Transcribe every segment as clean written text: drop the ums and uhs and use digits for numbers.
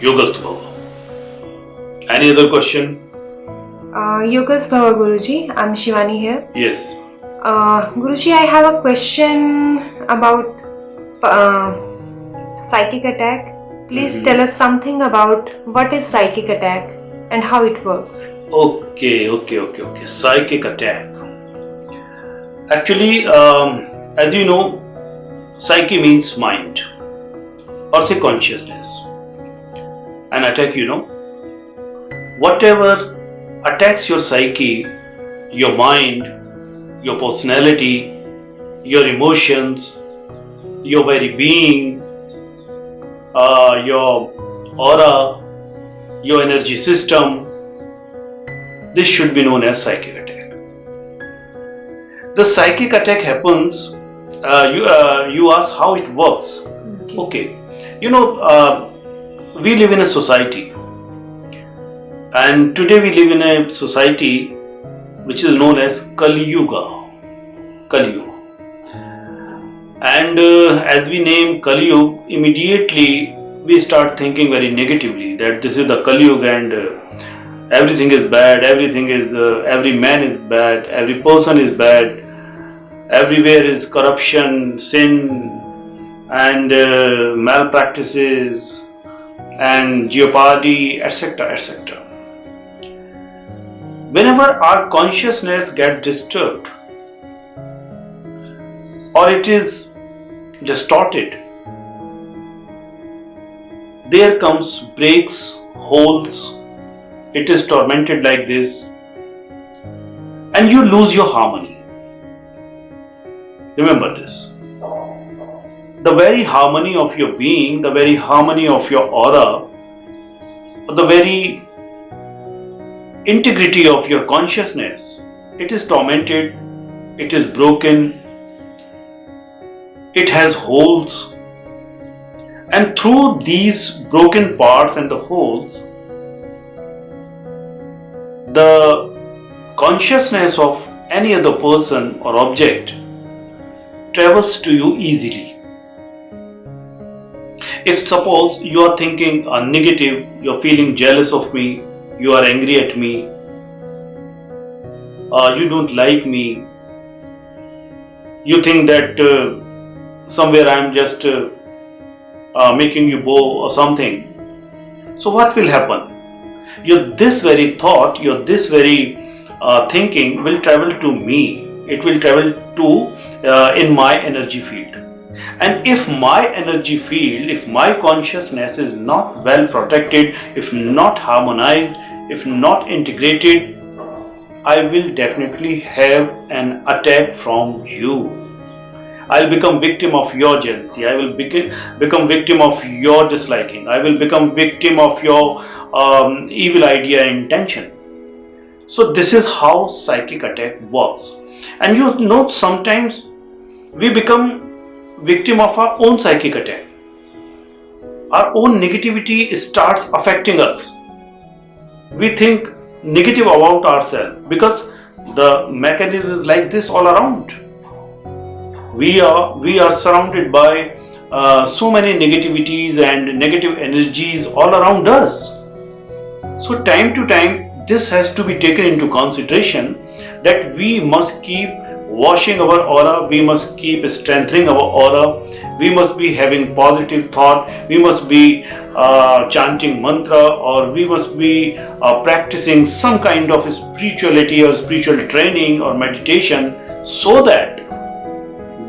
Yogastu Bhava. Any other question? Yogas Bhava Guruji, I'm Shivani here. Yes. Guruji, I have a question about psychic attack. Please tell us something about what is psychic attack and how it works. Okay. Psychic attack. Actually, as you know, psyche means mind or say consciousness. An attack, whatever attacks your psyche, your mind, your personality, your emotions, your very being, your aura, your energy system, this should be known as psychic attack. The psychic attack happens, you ask how it works. Okay, we live in a society, and today we live in a society which is known as Kali Yuga. And as we name Kali Yuga, immediately we start thinking very negatively that this is the Kali Yuga and everything is bad, every man is bad, every person is bad, everywhere is corruption, sin and malpractices and jeopardy, etc. Whenever our consciousness gets disturbed or it is distorted, there comes breaks, holes, it is tormented like this, and you lose your harmony. Remember this. The very harmony of your being, the very harmony of your aura, the very integrity of your consciousness, it is tormented, it is broken, it has holes, and through these broken parts and the holes, the consciousness of any other person or object travels to you easily. If suppose you are thinking negative, you are feeling jealous of me, you are angry at me, you don't like me, you think that somewhere I am just making you bow or something. So what will happen? This very thought, this very thinking will travel to me. It will travel to in my energy field. And if my energy field, if my consciousness is not well protected, if not harmonized, if not integrated, I will definitely have an attack from you. I will become victim of your jealousy. I will become victim of your disliking. I will become victim of your evil idea and intention. So this is how psychic attack works. And sometimes we become victim of our own psychic attack. Our own negativity starts affecting us. We think negative about ourselves because the mechanism is like this all around. We are surrounded by so many negativities and negative energies all around us. So time to time this has to be taken into consideration that we must keep washing our aura, we must keep strengthening our aura, we must be having positive thought, we must be chanting mantra, or we must be practicing some kind of spirituality or spiritual training or meditation, so that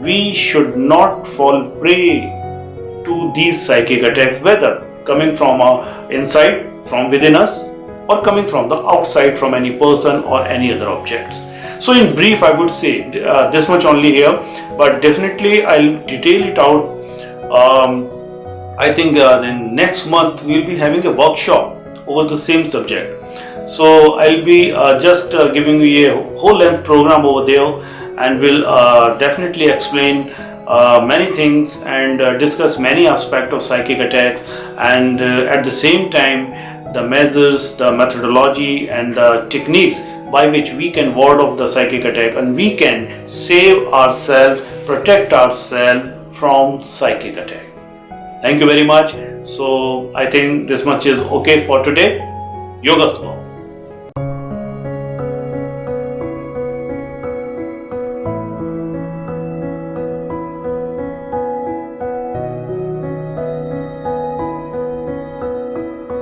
we should not fall prey to these psychic attacks, whether coming from inside, from within us, or coming from the outside, from any person or any other objects. So in brief, I would say this much only here, but definitely I'll detail it out. I think in next month we'll be having a workshop over the same subject. So I'll be just giving you a whole length program over there, and will definitely explain many things and discuss many aspects of psychic attacks, and at the same time the measures, the methodology and the techniques by which we can ward off the psychic attack and we can save ourselves, protect ourselves from psychic attack. Thank you very much. So I think this much is okay for today. Yogastu.